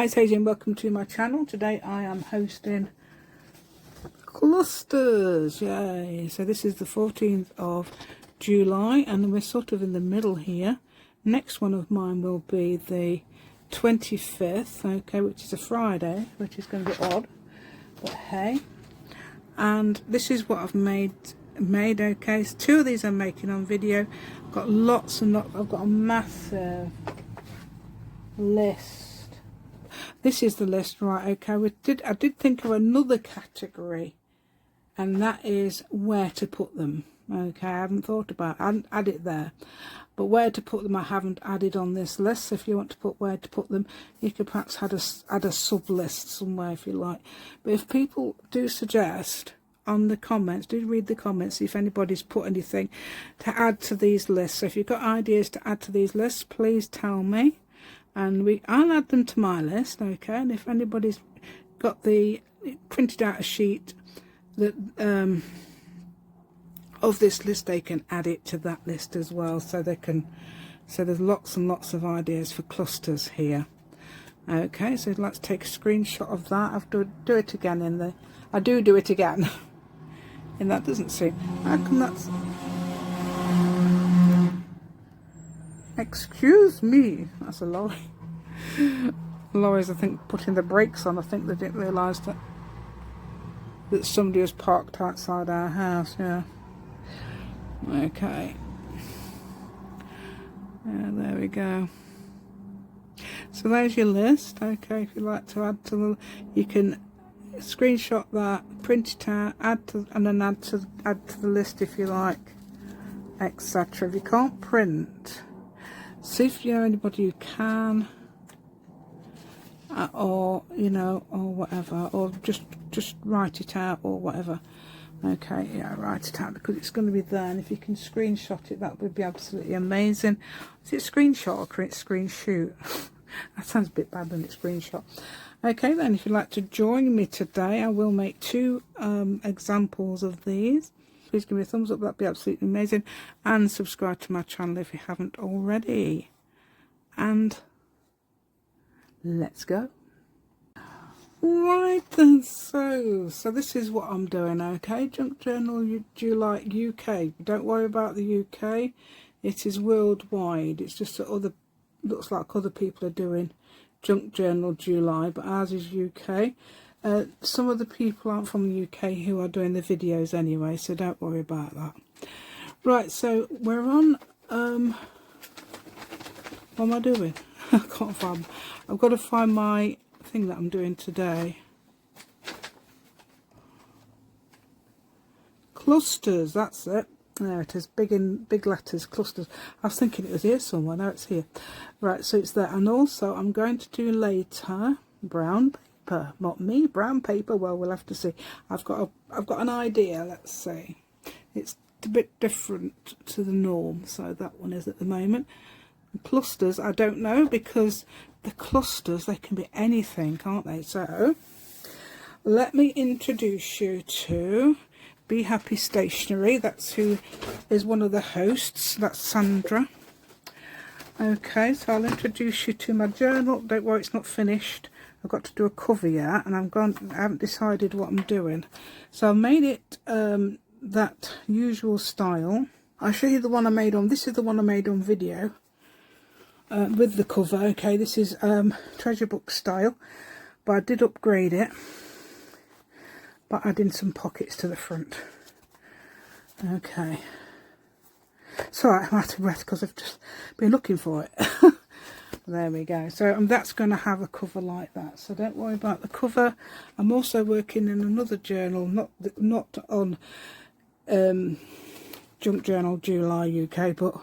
Hi, it's Hazy and welcome to my channel. Today I am hosting clusters. Yay! So this is the 14th of July and we're sort of in the middle here. Next one of mine will be the 25th, okay, which is a Friday, which is going to be odd, but hey. And this is what I've made, okay. So two of these I'm making on video. I've got lots and lots, I've got a massive list. This is the list, right? Okay, I did think of another category, and that is where to put them. Okay, I haven't thought about it. I haven't added it there, but where to put them I haven't added on this list. So if you want to put where to put them, you could perhaps add a sub list somewhere if you like. But if people do suggest on the comments, do read the comments, see if anybody's put anything to add to these lists. So if you've got ideas to add to these lists, please tell me. And I'll add them to my list, okay. And if anybody's got printed out a sheet that of this list, they can add it to that list as well. So there's lots and lots of ideas for clusters here. Okay, so let's take a screenshot of that. I have to do it again in the. I do it again, and that doesn't seem. How come that's? Excuse me, that's a lorry. Lorries, I think, putting the brakes on. I think they didn't realise that somebody was parked outside our house. Yeah. Okay. Yeah, there we go. So there's your list. Okay, if you'd like to add to the, you can screenshot that, print it out, and then add to the list if you like, etc. If you can't print, see if you know anybody who can, or or whatever, or just write it out or whatever. Okay, yeah, write it out because it's going to be there, and if you can screenshot it, that would be absolutely amazing. Is it screenshot or screenshot? That sounds a bit bad, doesn't it? Screenshot. Okay, then, if you'd like to join me today, I will make two examples of these. Please give me a thumbs up, that'd be absolutely amazing, and subscribe to my channel if you haven't already. And let's go. Right then, so this is what I'm doing, okay. Junk Journal July UK. Don't worry about the UK, it is worldwide. It's just that looks like other people are doing Junk Journal July, but ours is UK. Some of the people aren't from the UK who are doing the videos anyway, so don't worry about that. Right, so we're on what am I doing? I can't find. I've got to find my thing that I'm doing today. Clusters, that's it. There it is, big letters, clusters. I was thinking it was here somewhere. Now it's here. Right, so it's there. And also I'm going to do later brown paper. Not me, brown paper. Well, we'll have to see. I've got an idea. Let's see. It's a bit different to the norm, so that one is at the moment. And clusters, I don't know, because the clusters, they can be anything, can't they? So let me introduce you to Be Happy Stationery. That's who is one of the hosts. That's Sandra. Okay, so I'll introduce you to my journal. Don't worry, it's not finished. I've got to do a cover yet, and I haven't decided what I'm doing. So I made it that usual style. I'll show you the one I made on. This is the one I made on video with the cover. Okay, this is treasure book style, but I did upgrade it by adding some pockets to the front. Okay, sorry, I'm out of breath because I've just been looking for it. There we go. So that's going to have a cover like that, so don't worry about the cover. I'm also working in another journal, not on Junk Journal July UK, but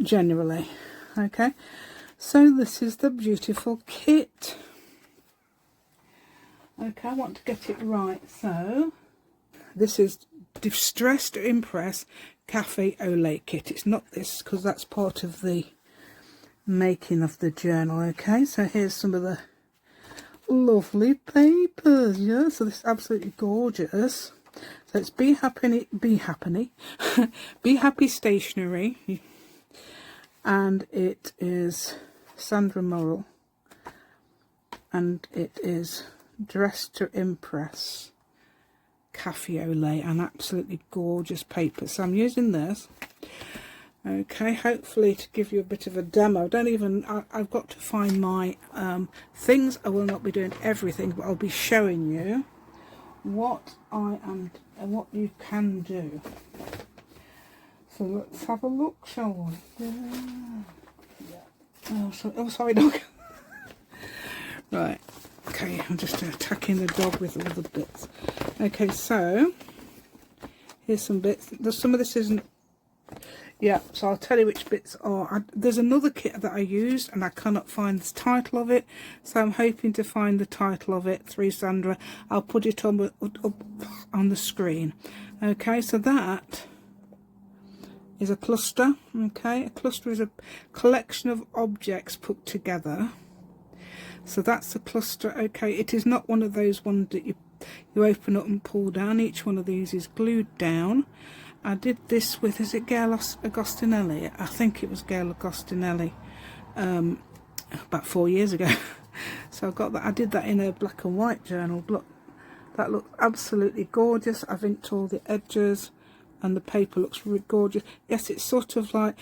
generally. Okay, so this is the beautiful kit. Okay, I want to get it right. So this is Distress to Impress Cafe au lait kit. It's not this because that's part of the making of the journal. Okay, so here's some of the lovely papers. Yeah, so this is absolutely gorgeous. So it's Be Happy Be Happy Stationery, and it is Sandra Morrill. and it is Dressed to Impress Cafe au lait, and absolutely gorgeous paper. So I'm using this, okay, hopefully to give you a bit of a demo. I've got to find my things. I will not be doing everything, but I'll be showing you what I am and what you can do. So let's have a look, shall we? Yeah. Oh, sorry, dog. Right. Okay, I'm just attacking the dog with all the bits. Okay, so here's some bits. Some of this isn't. Yeah, so I'll tell you which bits are. There's another kit that I used and I cannot find the title of it, so I'm hoping to find the title of it through Sandra. I'll put it on up on the screen. Okay, so that is a cluster. Okay, a cluster is a collection of objects put together. So that's a cluster. Okay, it is not one of those ones that you open up and pull down. Each one of these is glued down. I did this with, is it Gail Agostinelli? I think it was Gail Agostinelli, about 4 years ago. So I got that. I did that in a black and white journal. Look, that looks absolutely gorgeous. I've inked all the edges, and the paper looks really gorgeous. Yes, it's sort of like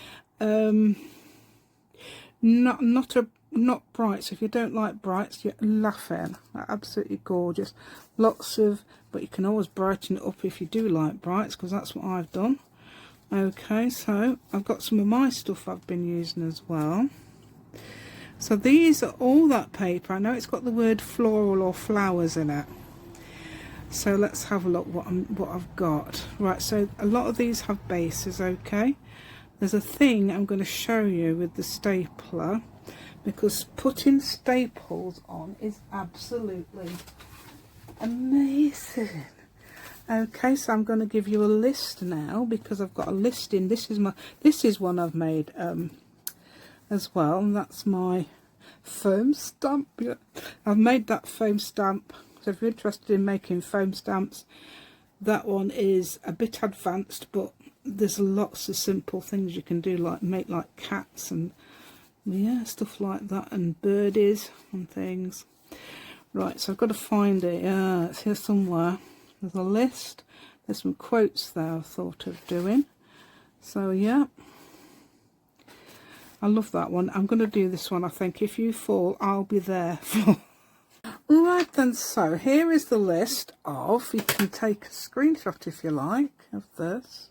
not bright. So if you don't like brights, you're laughing. They're absolutely gorgeous. Lots of, but you can always brighten it up if you do like brights, because that's what I've done. Okay, so I've got some of my stuff I've been using as well. So these are all that paper. I know it's got the word floral or flowers in it. So let's have a look what I've got. Right, so a lot of these have bases. Okay, there's a thing I'm going to show you with the stapler, because putting staples on is absolutely amazing. Okay, so I'm going to give you a list now, because I've got a listing. This is one I've made as well, and that's my foam stamp. Yeah, I've made that foam stamp. So if you're interested in making foam stamps, that one is a bit advanced, but there's lots of simple things you can do, like make like cats and yeah, stuff like that, and birdies and things. Right, so I've got to find it. Yeah, it's here somewhere. There's a list. There's some quotes there I've thought of doing. So yeah, I love that one. I'm going to do this one, I think. If you fall, I'll be there. Right then, so here is the list of, you can take a screenshot if you like of this,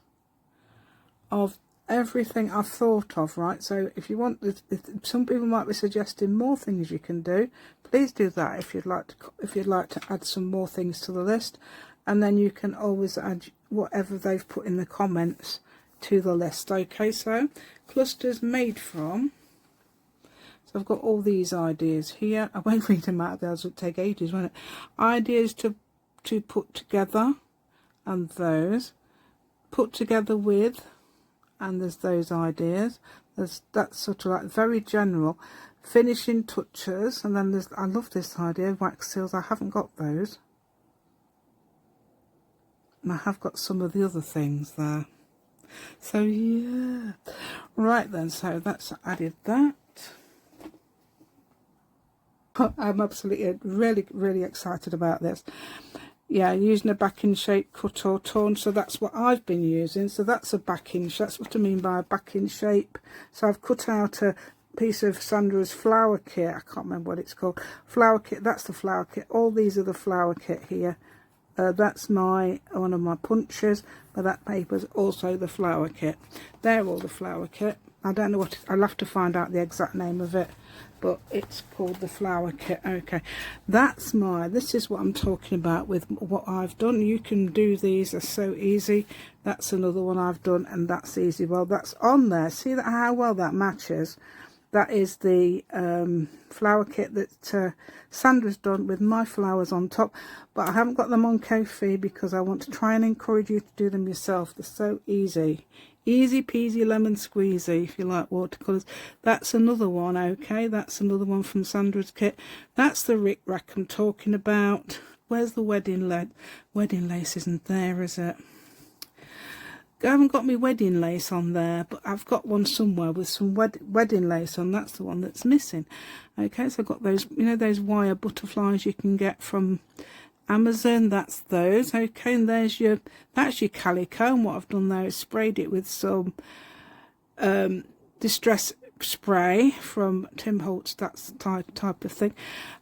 of everything I've thought of. Right, so if you want, if some people might be suggesting more things you can do, please do that if you'd like to add some more things to the list, and then you can always add whatever they've put in the comments to the list. Okay, so clusters made from, so I've got all these ideas here. I won't read them out, those would take ages, won't it? Ideas to put together, and those put together with, and there's those ideas. That's sort of like very general. Finishing touches, and then there's, I love this idea, wax seals. I haven't got those, and I have got some of the other things there. So yeah, right then, so that's added that. I'm absolutely really excited about this. Yeah, using a backing shape cut or torn, so that's what I've been using. So that's a backing, that's what I mean by a backing shape. So I've cut out a piece of Sandra's flower kit. I can't remember what it's called. Flower kit, that's the flower kit. All these are the flower kit here. That's one of my punches, but that paper's also the flower kit. They're all the flower kit. I don't know what, I'll have to find out the exact name of it, but it's called the flower kit. Okay, this is what I'm talking about with what I've done. You can do these, they're so easy. That's another one I've done, and that's easy. Well, that's on there. See how well that matches. That is the flower kit that Sandra's done with my flowers on top, but I haven't got them on Ko-fi because I want to try and encourage you to do them yourself. They're so easy. Easy peasy lemon squeezy if you like watercolours. That's another one, okay, that's another one from Sandra's kit. That's the Rick Rack I'm talking about. Where's the wedding lace? Wedding lace isn't there, is it? I haven't got my wedding lace on there, but I've got one somewhere with some wedding lace on. That's the one that's missing. Okay, so I've got those, you know, those wire butterflies you can get from Amazon. That's those. Okay, and that's your calico, and what I've done there is sprayed it with some distress spray from Tim Holtz, that's type of thing.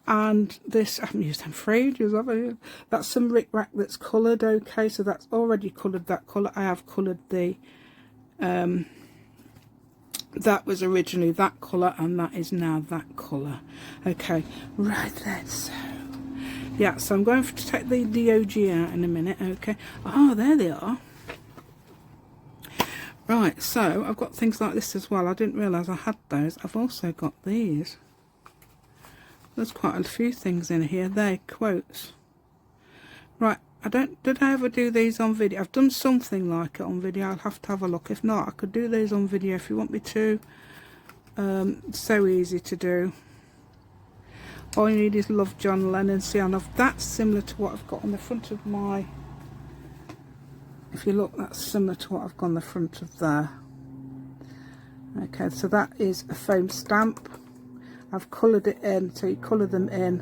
And this, I haven't used them for ages, have I? That's some Rick Rack that's coloured. Okay, so that's already coloured that colour. I have coloured the that was originally that colour, and that is now that colour. Okay, right then, so yeah, so I'm going to take the DOG out in a minute. Okay, oh, there they are. Right, so I've got things like this as well. I didn't realise I had those. I've also got these. There's quite a few things in here. They're quotes. Right, did I ever do these on video? I've done something like it on video. I'll have to have a look. If not, I could do these on video if you want me to. So easy to do. All you need is Love John Lennon. See, and that's similar to what I've got on the front of my... If you look, that's similar to what I've got on the front of there. Okay, so that is a foam stamp. I've coloured it in, so you colour them in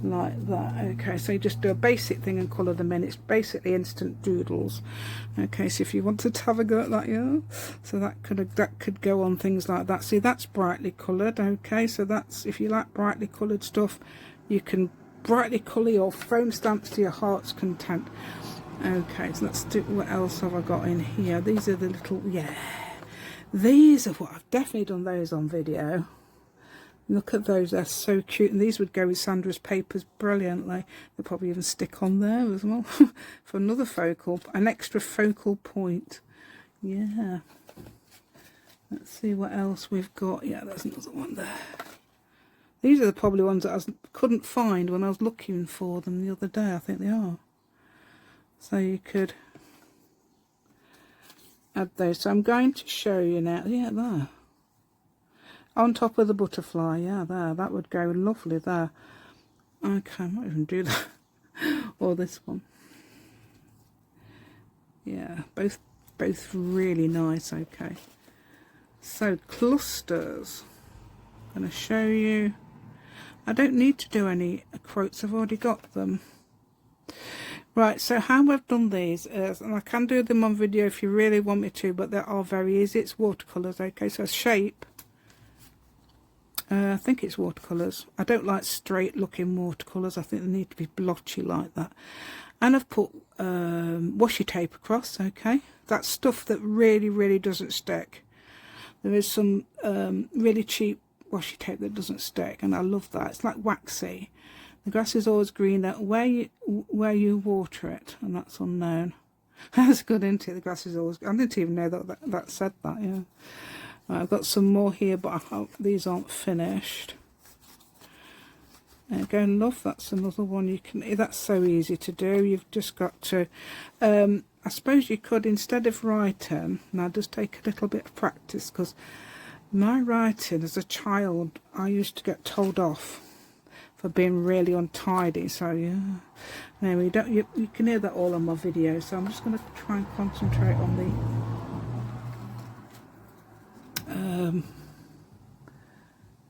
like that. Okay, so you just do a basic thing and colour them in. It's basically instant doodles. Okay, so if you wanted to have a go at that, yeah, so that could go on things like that. See, that's brightly coloured. Okay, so that's, if you like brightly coloured stuff, you can brightly colour your foam stamps to your heart's content. Okay, so let's do, what else have I got in here? These are the little, yeah, these are what I've definitely done those on video. Look at those, they're so cute, and these would go with Sandra's papers brilliantly. They'll probably even stick on there as well for another an extra focal point. Yeah, let's see what else we've got. Yeah, there's another one there. These are probably ones that I couldn't find when I was looking for them the other day. I think they are. So you could add those. So I'm going to show you now. Yeah, there. On top of the butterfly. Yeah, there. That would go lovely there. Okay, I might even do that. Or this one. Yeah, both really nice. Okay. So clusters. I'm going to show you. I don't need to do any quotes. I've already got them. Right, so how I've done these is, and I can do them on video if you really want me to, but they are very easy. It's watercolours. Okay, so shape, I think it's watercolours. I don't like straight looking watercolours. I think they need to be blotchy like that. And I've put washi tape across. Okay, that's stuff that really doesn't stick. There is some really cheap washi tape that doesn't stick, and I love that. It's like waxy. The grass is always greener where you water it, and that's unknown. That's good, isn't it? The grass is always... I didn't even know that said that, yeah. Right, I've got some more here, but I hope these aren't finished. Again, love, that's another one you can... That's so easy to do. You've just got to... I suppose you could, instead of writing... Now, just take a little bit of practice, because my writing as a child, I used to get told off for being really untidy. So yeah, anyway, you can hear that all on my video, so I'm just going to try and concentrate on the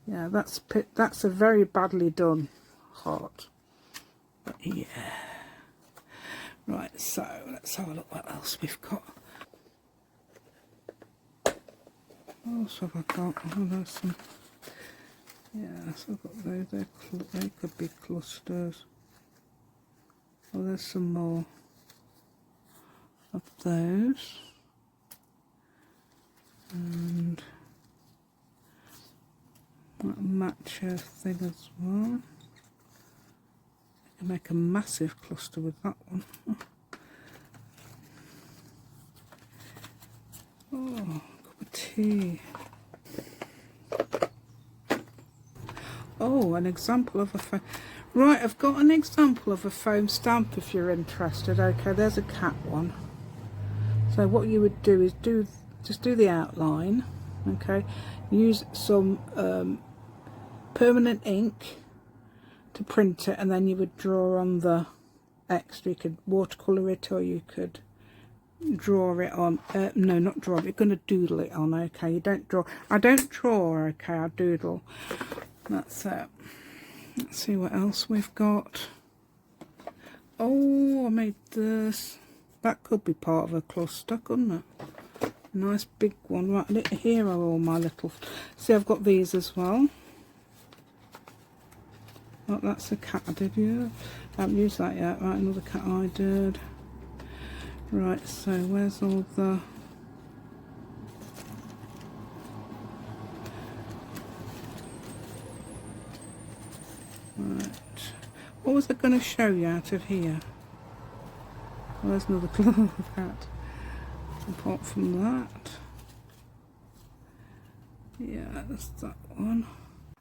yeah, that's a very badly done heart, but yeah. Right, so let's have a look what else we've got. What else have I got? Oh, there's some... Yeah, so I've got those, they could be clusters. Oh, there's some more of those. And that matcha thing as well. I can make a massive cluster with that one. Oh, cup of tea. Oh, an example of a foam. Right, I've got an example of a foam stamp if you're interested. Okay, there's a cat one. So what you would do is just do the outline. Okay, use some permanent ink to print it, and then you would draw on the extra. You could watercolour it, or you could draw it on. No, not draw it. You're going to doodle it on. Okay, you don't draw. I don't draw. Okay, I doodle. That's it. Let's see what else we've got. Oh, I made this. That could be part of a cluster, couldn't it? Nice big one. Right, here are all my little. See, I've got these as well. Oh, that's a cat I did, yeah. I haven't used that yet. Right, another cat I did. Right, so where's all the... Right. What was I going to show you out of here? Well, there's another cat. Apart from that. Yeah, that's that one.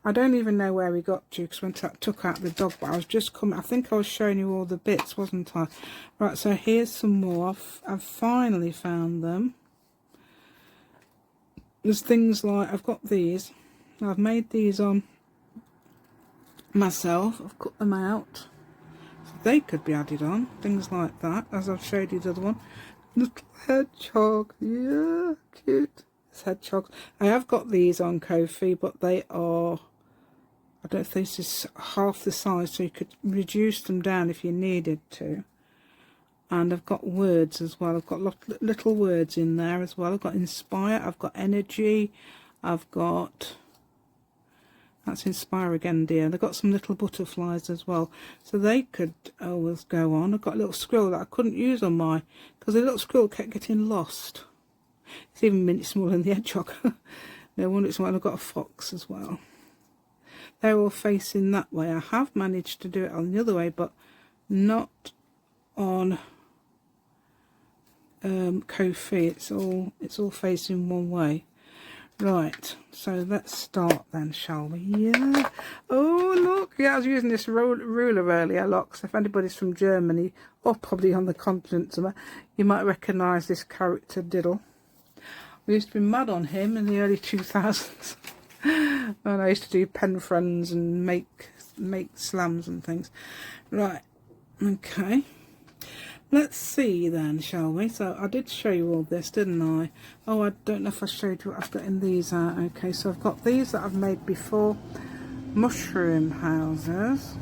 I don't even know where we got to because when I took out the dog, but I was just coming. I think I was showing you all the bits, wasn't I? Right, so here's some more. I've finally found them. There's things like, I've got these. I've made these on myself. I've cut them out. So they could be added on. Things like that, as I've showed you the other one. Little hedgehog. Yeah, cute. It's hedgehogs. I have got these on Ko-fi, but they are... I don't know if this is half the size, so you could reduce them down if you needed to. And I've got words as well. I've got little words in there as well. I've got inspire, I've got energy, I've got... That's inspire again, dear. They've got some little butterflies as well. So they could always go on. I've got a little squirrel that I couldn't use on my... Because the little squirrel kept getting lost. It's even a minute smaller than the hedgehog. No wonder it's one. I've got a fox as well. They're all facing that way. I have managed to do it on the other way, but not on Ko-fi. It's all facing one way. Right, so let's start then, shall we? Yeah. Oh, look. Yeah, I was using this ruler earlier, look. So if anybody's from Germany, or probably on the continent somewhere, you might recognise this character Diddle. We used to be mad on him in the early 2000s. And I used to do pen friends and make slams and things. Right, okay. Let's see then, shall we? So I did show you all this, didn't I? Oh, I don't know if I showed you what I've got in these. Okay, so I've got these that I've made before. Mushroom houses.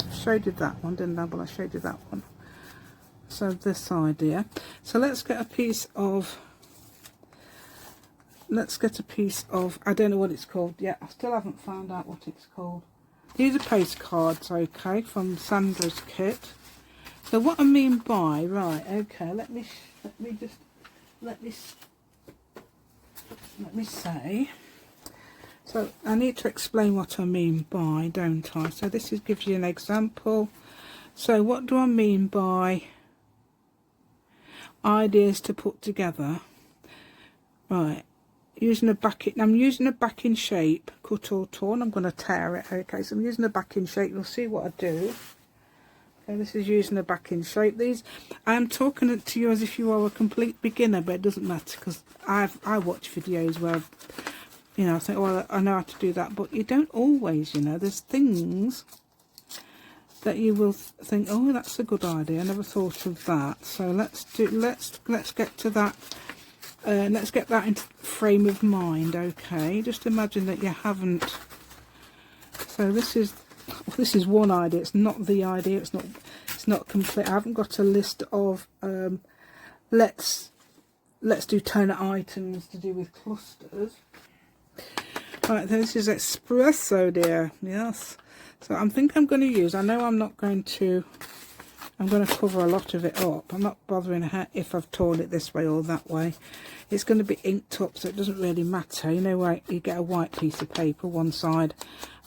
I showed you that one, didn't I? Well, I showed you that one. So this idea. So let's get a piece of... I don't know what it's called yet. I still haven't found out what it's called. These are postcards, okay, from Sandra's kit. So what I mean by, right, okay, let me say. So I need to explain what I mean by, don't I? So this gives you an example. So what do I mean by ideas to put together? Right. Using a backing, I'm using a backing shape, cut or torn. I'm going to tear it. Okay, so I'm using a backing shape. You'll see what I do. Okay, this is using a backing shape. These, I am talking to you as if you are a complete beginner, but it doesn't matter because I watch videos where, you know, I think, oh, I know how to do that, but you don't always. You know, there's things that you will think, oh, that's a good idea. I never thought of that. So let's get to that. Let's get that into frame of mind, okay? Just imagine that you haven't... So this is one idea. It's not the idea. It's not complete. I haven't got a list of let's do toner items to do with clusters. Right, this is espresso, dear. Yes. So I think I'm going to use... I know I'm not going to... I'm going to cover a lot of it up. I'm not bothering if I've torn it this way or that way. It's going to be inked up, so it doesn't really matter. You know, where you get a white piece of paper one side,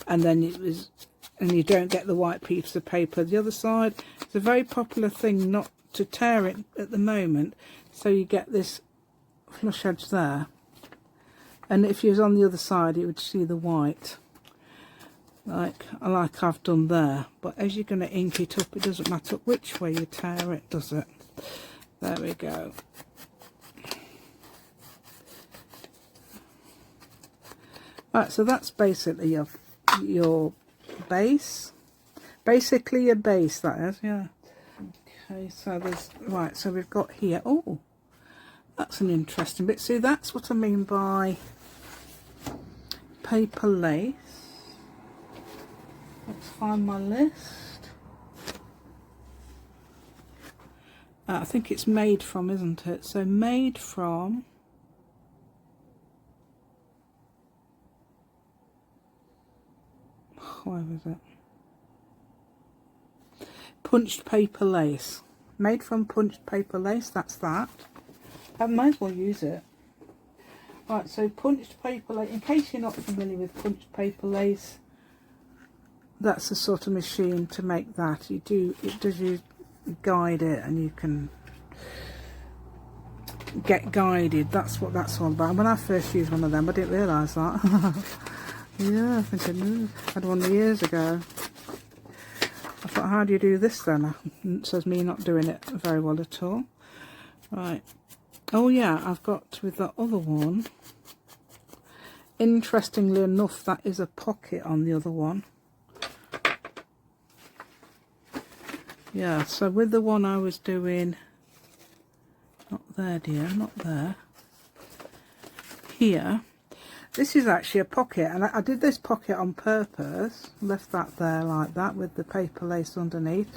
and then you don't get the white piece of paper the other side. It's a very popular thing not to tear it at the moment, so you get this flush edge there. And if you was on the other side, you would see the white. Like I've done there, but as you're going to ink it up, it doesn't matter which way you tear it, does it? There we go. Right, so that's basically your base. Basically your base, that is, yeah. Okay, so there's, right, so we've got here, oh, That's an interesting bit. See, that's what I mean by paper lace. Let's find my list. I think it's made from, isn't it? So made from where was it? Punched paper lace. Made from punched paper lace, that's that. I might as well use it. Right, so punched paper lace, in case you're not familiar with punched paper lace, that's the sort of machine to make that. It does you guide it, and you can get guided. That's what that's all about. When I first used one of them, I didn't realise that. Yeah, I think I had one years ago. I thought, how do you do this then? It says me not doing it very well at all. Right. Oh yeah, I've got with the other one. Interestingly enough, that is a pocket on the other one. Yeah, so with the one I was doing, not there dear, not there, here, this is actually a pocket, and I did this pocket on purpose, left that there like that with the paper lace underneath.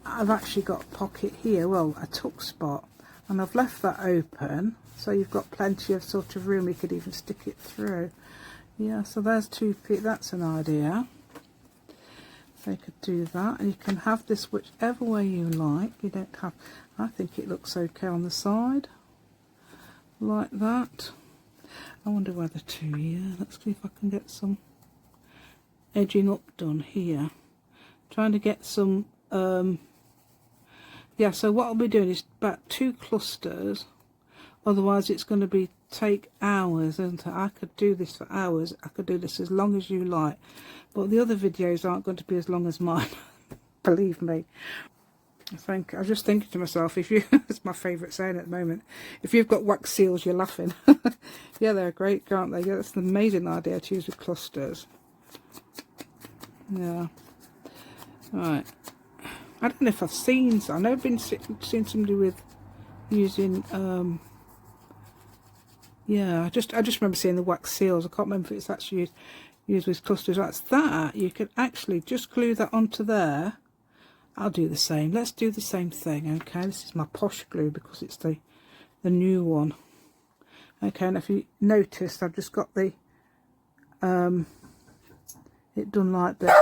I've actually got a pocket here, well, a tuck spot, and I've left that open, so you've got plenty of sort of room, you could even stick it through. Yeah, so there's that's an idea. So you could do that, and you can have this whichever way you like. You don't have, I think it looks okay on the side, like that. I wonder whether to, yeah, let's see if I can get some edging up done here. Trying to get some, yeah, so what I'll be doing is about 2 clusters, otherwise it's going to take hours, isn't it? I could do this for hours, I could do this as long as you like, but the other videos aren't going to be as long as mine, believe me. I was just thinking to myself, if you, it's my favourite saying at the moment, if you've got wax seals, you're laughing. Yeah, they're great, aren't they? Yeah, that's an amazing idea to use with clusters. Yeah. Right. I don't know if I've seen, I know I've seen somebody with using, yeah, I just remember seeing the wax seals. I can't remember if it's actually used with clusters. That's that. You can actually just glue that onto there. I'll do the same. Let's do the same thing. Okay, this is my posh glue because it's the new one. Okay, and if you noticed, I've just got the it done like this.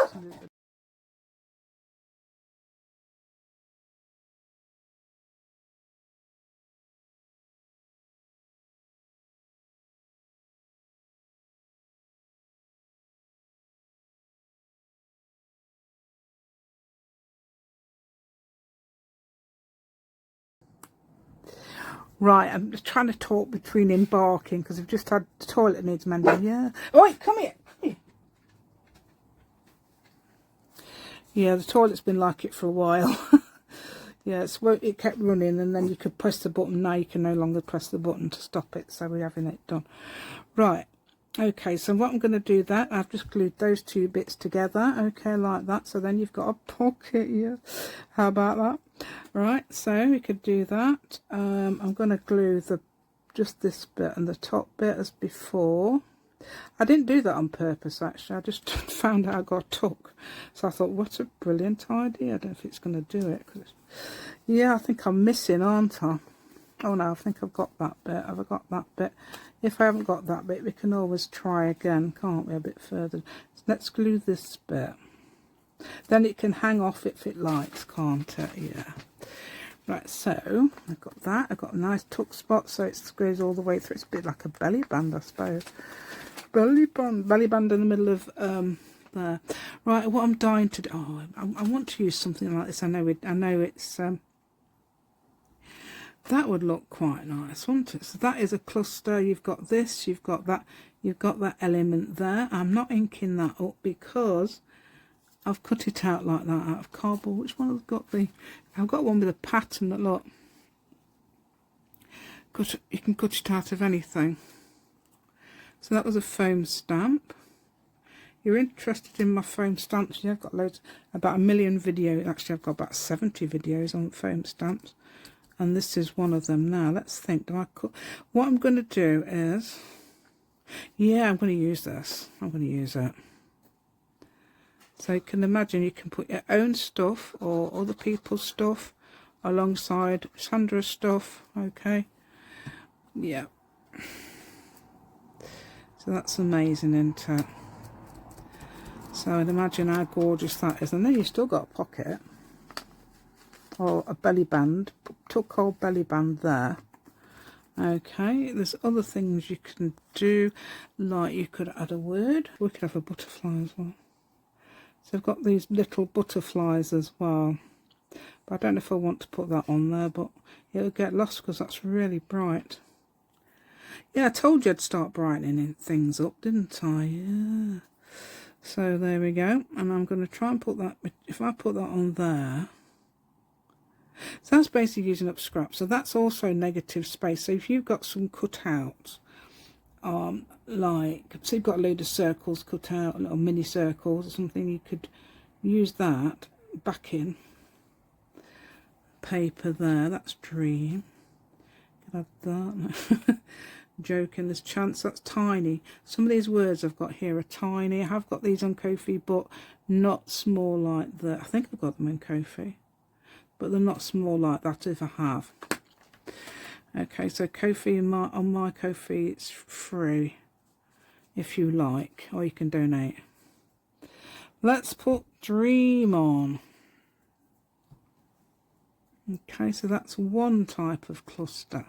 Right, I'm just trying to talk between embarking because I've just had the toilet needs mending. Yeah. Oh, wait, come here. Come here. Yeah, the toilet's been like it for a while. Yeah, it kept running, and then you could press the button. Now you can no longer press the button to stop it, so we're having it done. Right. Okay, so what I'm going to do that, I've just glued those 2 bits together, okay, like that, so then you've got a pocket here. How about that? Right, so we could do that. I'm going to glue just this bit and the top bit as before. I didn't do that on purpose, actually. I just found out I got tuck, so I thought, what a brilliant idea. I don't know if it's going to do it. Yeah, I think I'm missing, aren't I? Oh no, I think I've got that bit. Have I got that bit? If I haven't got that bit, we can always try again, can't we, a bit further. So let's glue this bit. Then it can hang off if it likes, can't it? Yeah. Right, so I've got that. I've got a nice tuck spot, so it goes all the way through. It's a bit like a belly band, I suppose. Belly band in the middle of there. Right, what I'm dying to do. Oh, I want to use something like this. I know it's that would look quite nice, wouldn't it? So that is a cluster. You've got this, you've got that element there. I'm not inking that up because I've cut it out like that out of cardboard. Which one have got I've got one with a pattern that look. You can cut it out of anything. So that was a foam stamp. You're interested in my foam stamps? Yeah, I've got loads, about 1 million videos. Actually, I've got about 70 videos on foam stamps. and this is one of them. Now let's think, what I'm going to do is, yeah, I'm going to use this. I'm going to use it. So you can imagine you can put your own stuff or other people's stuff alongside Sandra's stuff. Okay, yeah. So that's amazing, isn't it? So I'd imagine how gorgeous that is. And then you've still got a pocket or a belly band, tuck hole belly band there. Okay, there's other things you can do, like you could add a word. We could have a butterfly as well. So I've got these little butterflies as well. But I don't know if I want to put that on there, but it'll get lost because that's really bright. Yeah, I told you I'd start brightening things up, didn't I? Yeah. So there we go. And I'm going to try and put that, if I put that on there. So that's basically using up scrap. So that's also negative space. So if you've got some cutouts, like, so you've got a load of circles cut out, little mini circles or something, you could use that backing paper there. That's dream. Could have that. Joking, there's chance that's tiny. Some of these words I've got here are tiny. I have got these on Ko-fi, but not small like that. I think I've got them in Ko-fi, but they're not small like that if I have. Okay, so Ko-fi on my Ko-fi, it's free if you like, or you can donate. Let's put dream on. Okay, so that's one type of cluster.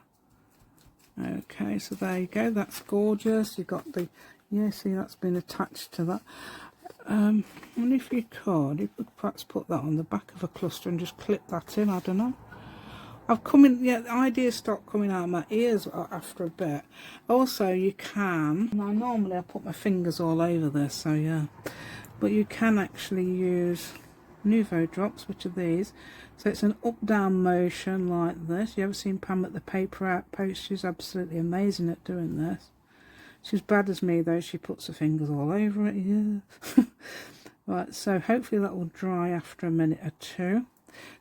Okay, so there you go, that's gorgeous. You've got the, yeah, see that's been attached to that. And if you could perhaps put that on the back of a cluster and just clip that in, I don't know. I've come in, yeah, the ideas start coming out of my ears after a bit. Also, you can, now normally I put my fingers all over this, so yeah, but you can actually use Nouveau drops, which are these. So it's an up-down motion like this. You ever seen Pam at the paper outpost? She's absolutely amazing at doing this. She's bad as me though, she puts her fingers all over it, yeah. Right, so hopefully that will dry after a minute or two.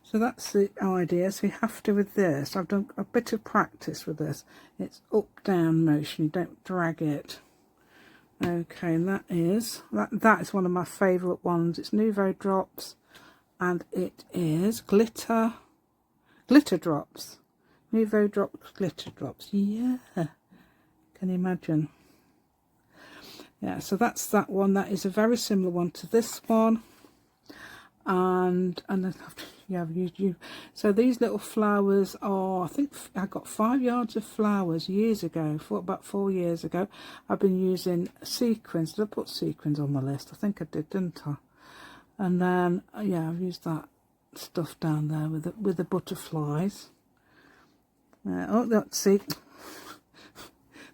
So that's the idea. So you have to, with this, I've done a bit of practice with this. It's up-down motion, you don't drag it. Okay, and that is one of my favourite ones. It's Nouveau drops. And it is glitter drops. Nouveau drops, glitter drops. Yeah, can you imagine? Yeah, so that's that one. That is a very similar one to this one. And then yeah, so these little flowers are, I think I got 5 yards of flowers years ago, about 4 years ago. I've been using sequins. Did I put sequins on my list? I think I did, didn't I? And then, yeah, I've used that stuff down there with the butterflies. Oh, let's see.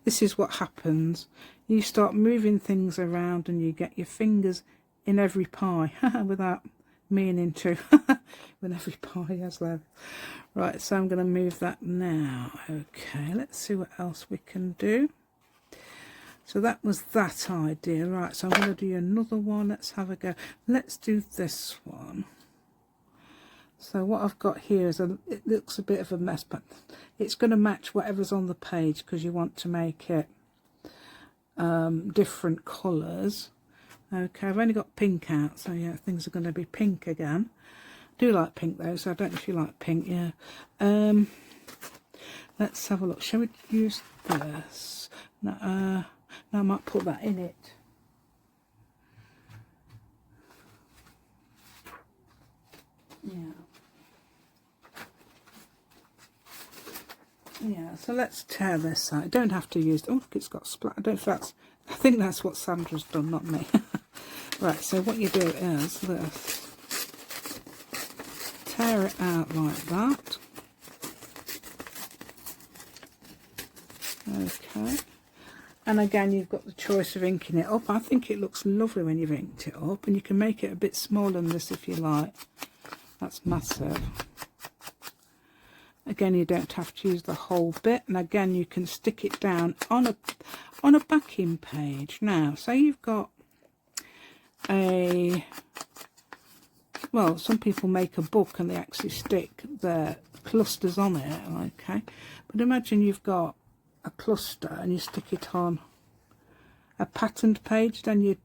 This is what happens. You start moving things around and you get your fingers in every pie without meaning to. With every pie, yes, love. Right, so I'm going to move that now. Okay, let's see what else we can do. So that was that idea. Right, so I'm going to do another one. Let's have a go. Let's do this one. So what I've got here is, it looks a bit of a mess, but it's going to match whatever's on the page because you want to make it different colours. Okay, I've only got pink out, so yeah, things are going to be pink again. I do like pink though, so I don't know if you like pink, yeah. Let's have a look. Shall we use this? No, I might put that in it. Yeah. Yeah, so let's tear this out. I don't have to use, oh look, it's got splat. I think that's what Sandra's done, not me. Right, so what you do is this. Tear it out like that. Okay. And again, you've got the choice of inking it up. I think it looks lovely when you've inked it up, and you can make it a bit smaller than this if you like. That's massive. Again, you don't have to use the whole bit, and again, you can stick it down on a backing page. Now, say you've got well, some people make a book and they actually stick their clusters on it, okay. But imagine you've got a cluster and you stick it on a patterned page, then you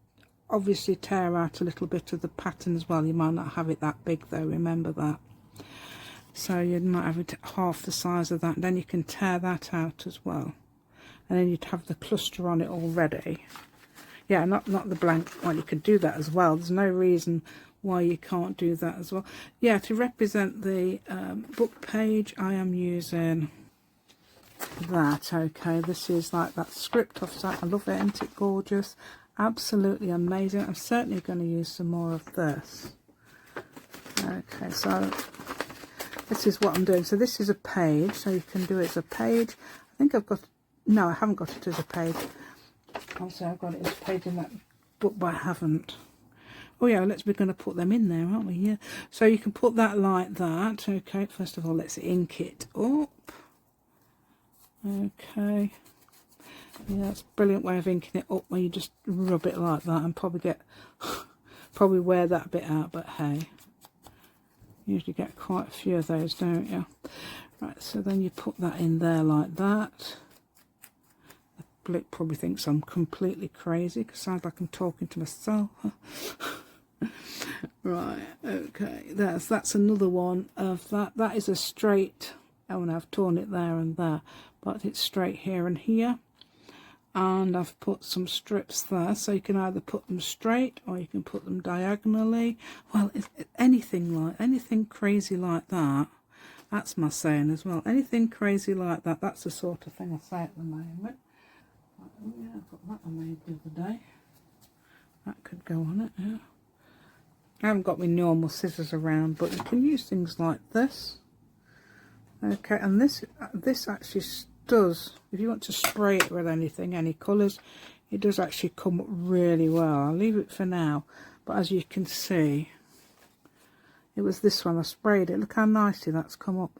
obviously tear out a little bit of the pattern as well. You might not have it that big though, remember that. So you might have it half the size of that, and then you can tear that out as well. And then you'd have the cluster on it already. Yeah, not the blank one. You could do that as well. There's no reason why you can't do that as well. Yeah, to represent the book page, I am using that. Okay, this is like that script offset. I love it, isn't it gorgeous? Absolutely amazing. I'm certainly going to use some more of this. Okay, so this is what I'm doing. So this is a page, so you can do it as a page. I think I've got, no, I haven't got it as a page. Obviously I've got it as a page in that book, but I haven't. Oh yeah, we're going to put them in there, aren't we? Yeah. So you can put that like that. Okay, first of all, let's ink it up. Okay. Yeah, that's a brilliant way of inking it up, where you just rub it like that and probably wear that bit out, but hey. You usually get quite a few of those, don't you? Right, so then you put that in there like that. The public probably thinks I'm completely crazy, because it sounds like I'm talking to myself. Right, okay, that's another one of that. That is a straight, oh no, I've torn it there and there, but it's straight here and here. And I've put some strips there, so you can either put them straight or you can put them diagonally. Well, anything crazy like that, that's my saying as well. Anything crazy like that, that's the sort of thing I say at the moment. Oh yeah, I've got that I made the other day. That could go on it, yeah. I haven't got my normal scissors around, but you can use things like this. Okay, and this actually does, if you want to spray it with anything, any colours, it does actually come up really well. I'll leave it for now, but as you can see, it was this one I sprayed it. Look how nicely that's come up.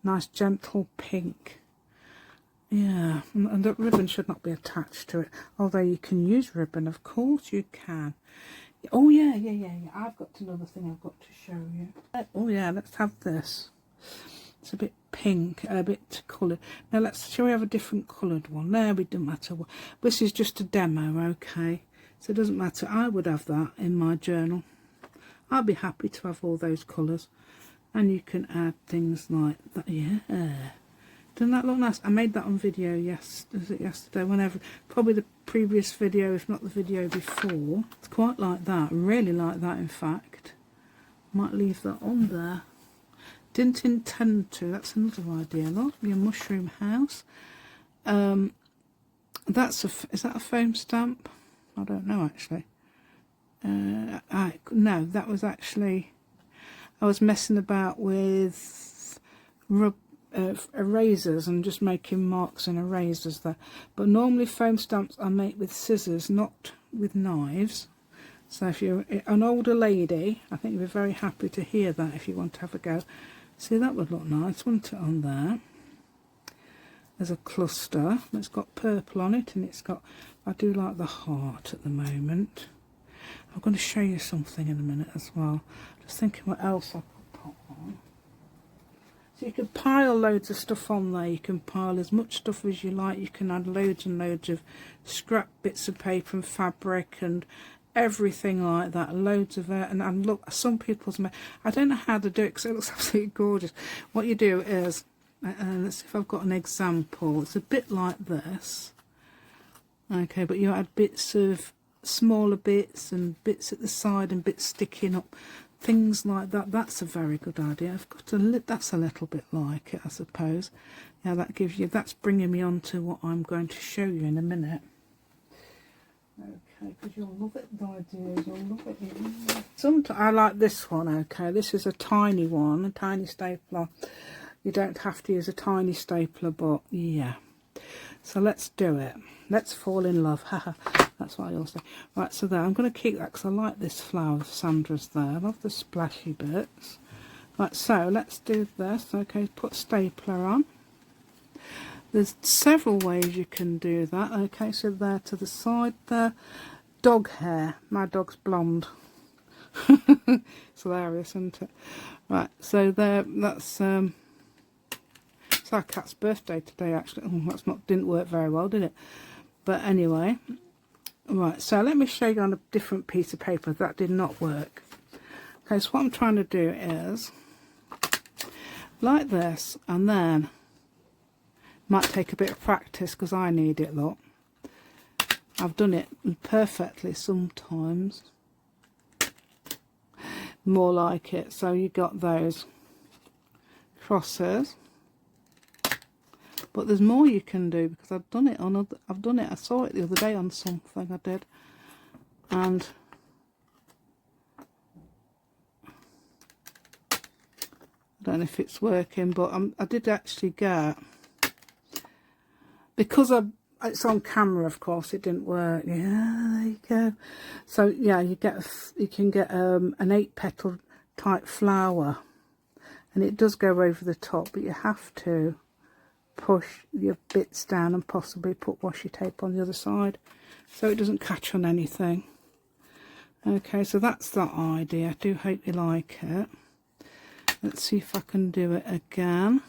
Nice gentle pink. Yeah, and the ribbon should not be attached to it, although you can use ribbon, of course you can. Oh yeah, I've got another thing I've got to show you. Oh yeah, let's have this. It's a bit pink, a bit coloured. Now shall we have a different coloured one? There, it doesn't matter. This is just a demo, okay? So it doesn't matter. I would have that in my journal. I'd be happy to have all those colours. And you can add things like that. Yeah. Doesn't that look nice? I made that on video yesterday, whenever, probably the previous video, if not the video before. It's quite like that, really like that in fact. Might leave that on there. Didn't intend to, that's another idea. Look, your mushroom house. Is that a foam stamp? I don't know actually. No, that was actually, I was messing about with erasers and just making marks and erasers there. But normally foam stamps I make with scissors, not with knives. So if you're an older lady, I think you'll be very happy to hear that if you want to have a go. See, that would look nice, wouldn't it, on there? There's a cluster. It's got purple on it, and it's got, I do like the heart at the moment. I'm going to show you something in a minute as well. Just thinking what else I could put on. So you can pile loads of stuff on there. You can pile as much stuff as you like. You can add loads and loads of scrap bits of paper and fabric and everything like that, loads of it. And look, some people's, I don't know how to do it because it looks absolutely gorgeous. What you do is, let's see if I've got an example. It's a bit like this, okay, but you add bits of smaller bits and bits at the side and bits sticking up, things like that. That's a very good idea. I've got that's a little bit like it, I suppose. Yeah, that gives you, that's bringing me on to what I'm going to show you in a minute. Okay, because you'll love it, the ideas, you'll love it. Sometimes I like this one, okay. This is a tiny one, a tiny stapler. You don't have to use a tiny stapler, but yeah. So let's do it. Let's fall in love. Haha, that's what I always say. Right, so there, I'm going to keep that because I like this flower of Sandra's there. I love the splashy bits. Right, so let's do this. Okay, put stapler on. There's several ways you can do that. Okay, so there to the side there. Dog hair. My dog's blonde. It's hilarious, isn't it? Right, so there, that's It's our cat's birthday today, actually. Oh, didn't work very well, did it? But anyway, right, so let me show you on a different piece of paper. That did not work. Okay, so what I'm trying to do is like this, and then might take a bit of practice because I need it, look. I've done it perfectly sometimes. More like it. So you got those crosses. But there's more you can do because I've done it on other, I saw it the other day on something I did. And I don't know if it's working, but I did actually get, because it's on camera, of course, it didn't work. Yeah, there you go. So yeah, you can get an 8-petal type flower, and it does go over the top, but you have to push your bits down and possibly put washi tape on the other side so it doesn't catch on anything. Okay, so that's that idea. I do hope you like it. Let's see if I can do it again.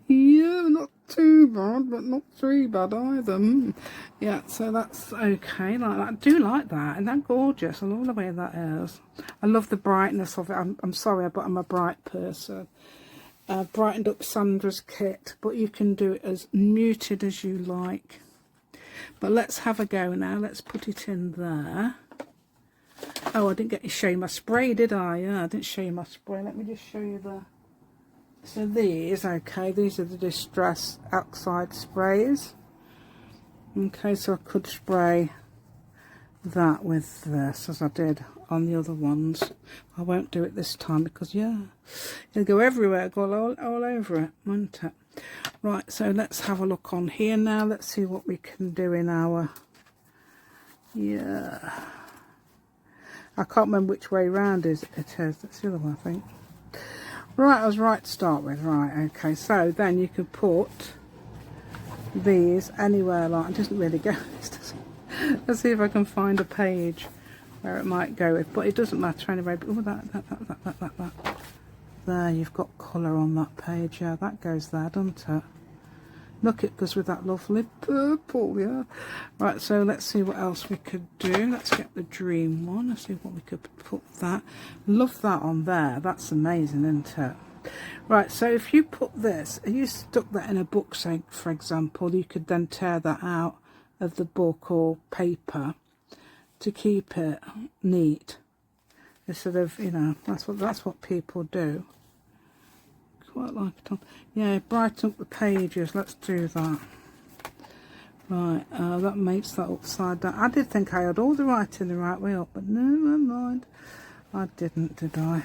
Yeah, not too bad, but not too bad either. Yeah, so that's okay. Like that. I do like that. Isn't that gorgeous? I love the way that is. I love the brightness of it. I'm sorry, but I'm a bright person. Brightened up Sandra's kit, but you can do it as muted as you like. But let's have a go now. Let's put it in there. Oh, I didn't get to show you my spray, did I? Yeah, I didn't show you my spray. Let me just show you the... So these, okay, these are the Distress Oxide sprays. Okay, so I could spray that with this as I did on the other ones. I won't do it this time because, yeah, it'll go everywhere, go all over it, won't it? Right, so let's have a look on here now. Let's see what we can do in our... Yeah. I can't remember which way round it is. That's the other one, I think. Right, I was right to start with. Right, okay, so then you could put these anywhere, like, it doesn't really go. Let's see if I can find a page where it might go with, but it doesn't matter anyway. But, oh, that. There, you've got colour on that page. Yeah, that goes there, doesn't it? Look, it goes with that lovely purple, yeah. Right, so let's see what else we could do. Let's get the dream one. Let's see what we could put that. Love that on there. That's amazing, isn't it? Right, so if you put this, if you stuck that in a book, say, for example, you could then tear that out of the book or paper to keep it neat. Instead of, you know, that's what people do. Quite like it on. Yeah, brighten up the pages. Let's do that. Right, that makes that upside down. I did think I had all the writing the right way up, but never mind. I didn't, did I?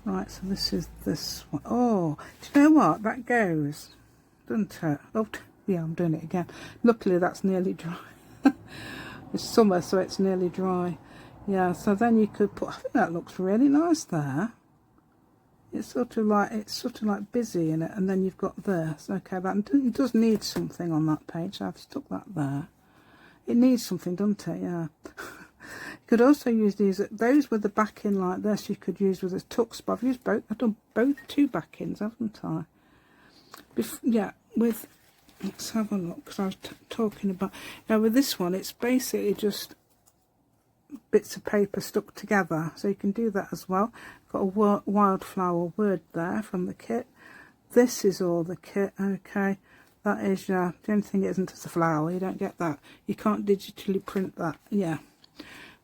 Right, so this is this one. Oh, do you know what? That goes, doesn't it? Oh, yeah, I'm doing it again. Luckily, that's nearly dry. It's summer, so it's nearly dry. Yeah, so then you could put, I think that looks really nice there. It's sort of like busy in it, and then you've got this. Okay, that it does need something on that page, so I've stuck that there. It needs something, doesn't it? Yeah. You could also use those with the backing like this. You could use with a tuck spot. I've used both. I've done both 2 backings, haven't I? Yeah, with, let's have a look, because I was talking about, now with this one, it's basically just bits of paper stuck together, so you can do that as well. Got a wildflower word there from the kit. This is all the kit. Okay, that is, the only thing it isn't is a flower. You don't get that. You can't digitally print that. Yeah,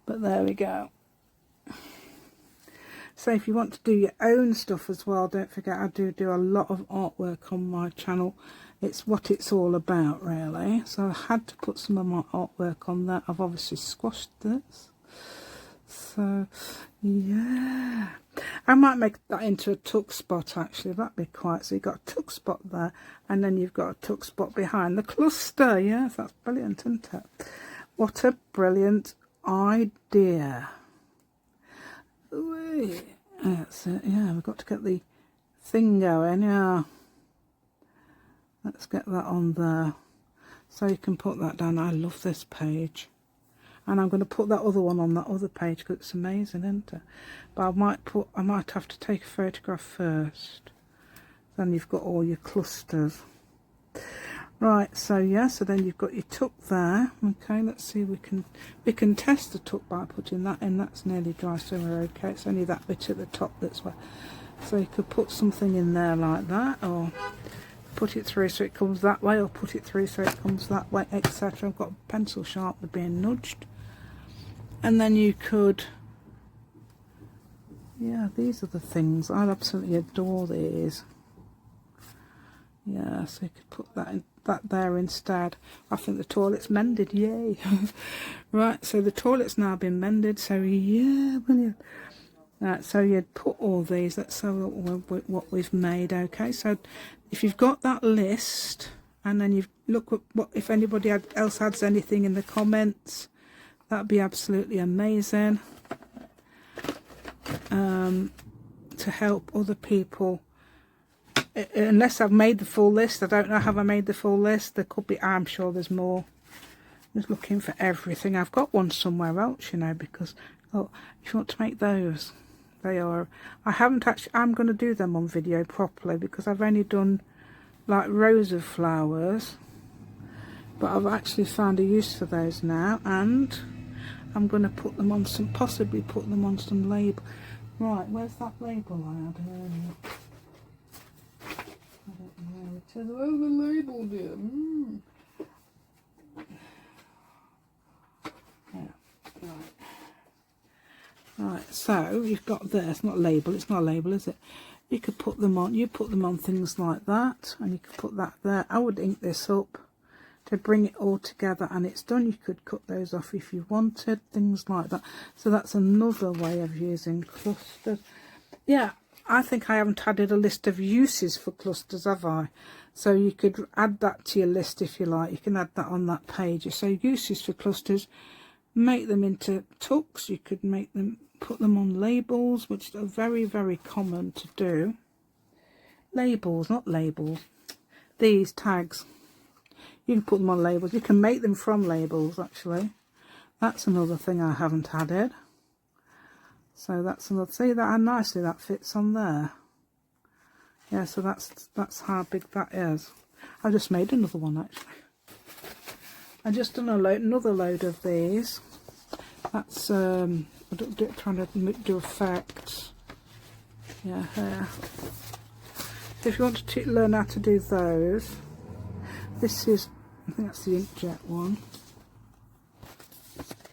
but there we go. So if you want to do your own stuff as well, don't forget I do a lot of artwork on my channel. It's what it's all about, really. So I had to put some of my artwork on that. I've obviously squashed this. So, yeah. I might make that into a tuck spot, actually. That'd be quite... So you've got a tuck spot there, and then you've got a tuck spot behind the cluster. Yes, that's brilliant, isn't it? What a brilliant idea. That's it. Yeah, we've got to get the thing going. Yeah. Let's get that on there. So you can put that down. I love this page. And I'm going to put that other one on that other page because it's amazing, isn't it? But I might have to take a photograph first. Then you've got all your clusters. Right, so yeah, so then you've got your tuck there. Okay, let's see, we can test the tuck by putting that in. That's nearly dry, so we're okay. It's only that bit at the top that's where. So you could put something in there like that, or put it through so it comes that way, or put it through so it comes that way, etc. I've got a pencil sharpener being nudged. And then you could, yeah, these are the things. I absolutely adore these. Yeah, so you could put that there instead. I think the toilet's mended, yay. Right, so the toilet's now been mended, so yeah, brilliant. Right, so you'd put all these, let's have a look what we've made. Okay, so if you've got that list, and then you look at what, if anybody else adds anything in the comments, that'd be absolutely amazing, to help other people. Unless I've made the full list, I don't know, have I made the full list? There could be, I'm sure there's more. I'm just looking for everything. I've got one somewhere else, you know, because, oh, if you want to make those, they are, I haven't actually, I'm going to do them on video properly because I've only done like rows of flowers, but I've actually found a use for those now, and I'm going to put them on some, possibly put them on some label. Right, where's that label I had earlier? I don't know. It says, where's the label, dear? Yeah, right. Right, so you've got this, not label, it's not a label, is it? You could put them on, you put them on things like that, and you could put that there. I would ink this up to bring it all together, and it's done. You could cut those off if you wanted, things like that. So that's another way of using clusters. Yeah, I think I haven't added a list of uses for clusters, have I? So you could add that to your list if you like. You can add that on that page. So uses for clusters, make them into tucks. You could make them, put them on labels, which are very, very common to do. Labels, not labels. These tags. You can put them on labels. You can make them from labels, actually. That's another thing I haven't added. So that's another, see that how nicely that fits on there. Yeah, so that's how big that is. I just made another one actually. I just done another load of these. That's I'm trying to do effects. Yeah, here. So if you want to learn how to do those, this is, I think that's the inkjet one,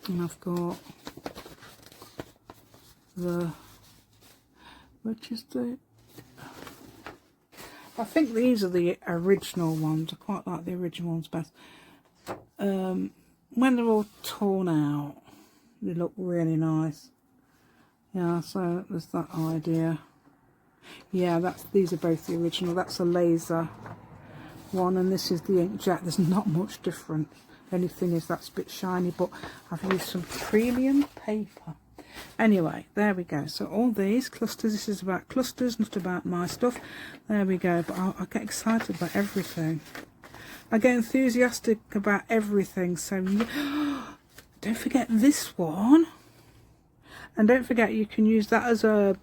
and I've got the, which is the, I think these are the original ones. I quite like the original ones best. When they're all torn out, they look really nice. Yeah, so there's that idea. Yeah, these are both the original. That's a laser one, and this is the inkjet. There's not much difference. The only thing is that's a bit shiny, but I've used some premium paper. Anyway, there we go. So all these clusters, this is about clusters, not about my stuff. There we go. But I get excited about everything. I get enthusiastic about everything. So don't forget this one. And don't forget you can use that as a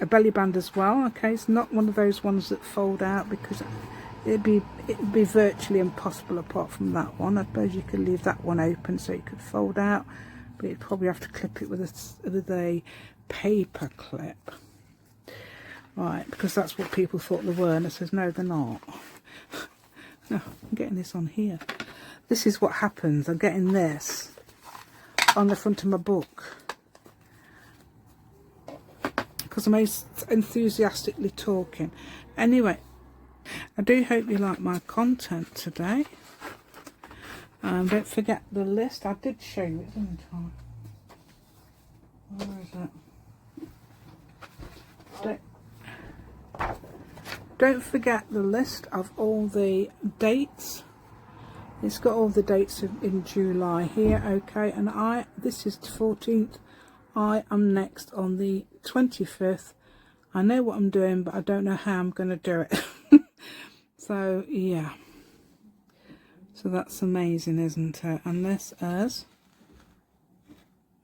belly band as well. Okay, it's not one of those ones that fold out because it'd be virtually impossible apart from that one. I suppose you could leave that one open so it could fold out, but you'd probably have to clip it with a paper clip. Right, because that's what people thought they were, and I says no, they're not. No, I'm getting this on here. This is what happens. I'm getting this on the front of my book because I'm enthusiastically talking. Anyway, I do hope you like my content today. Don't forget the list. I did show you it, didn't I? Where is it? Don't forget the list of all the dates. It's got all the dates in July here, okay, and this is the 14th. I am next on the 25th. I know what I'm doing, but I don't know how I'm going to do it. So yeah, so that's amazing, isn't it? And this is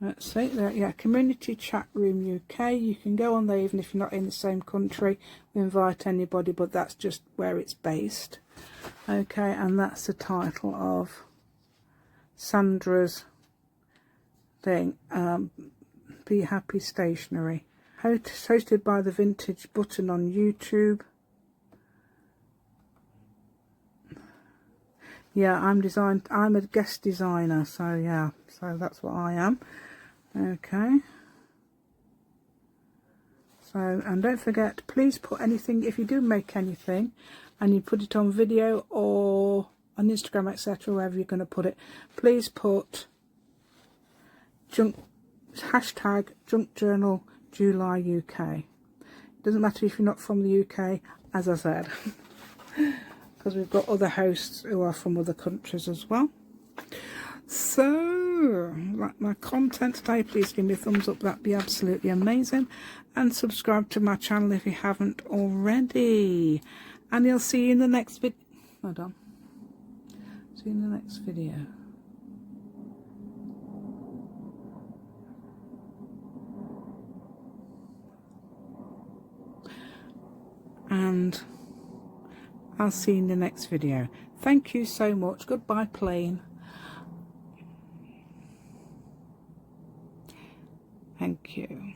Let's see there, yeah, Community Chat Room UK. You can go on there even if you're not in the same country. We invite anybody, but that's just where it's based. Okay, and that's the title of Sandra's thing, Be Happy Stationery. Hosted by the Vintage Button on YouTube. Yeah, I'm a guest designer, so yeah, so that's what I am. Okay. So, and don't forget, please put anything, if you do make anything and you put it on video or on Instagram, etc., wherever you're going to put it, please put hashtag Junk Journal July UK. It doesn't matter if you're not from the UK, as I said, because we've got other hosts who are from other countries as well. So, like my content today, please give me a thumbs up, that'd be absolutely amazing, and subscribe to my channel if you haven't already, and I'll see you in the next video. Hold on. See you in the next video. And I'll see you in the next video. Thank you so much. Goodbye, plane. Thank you.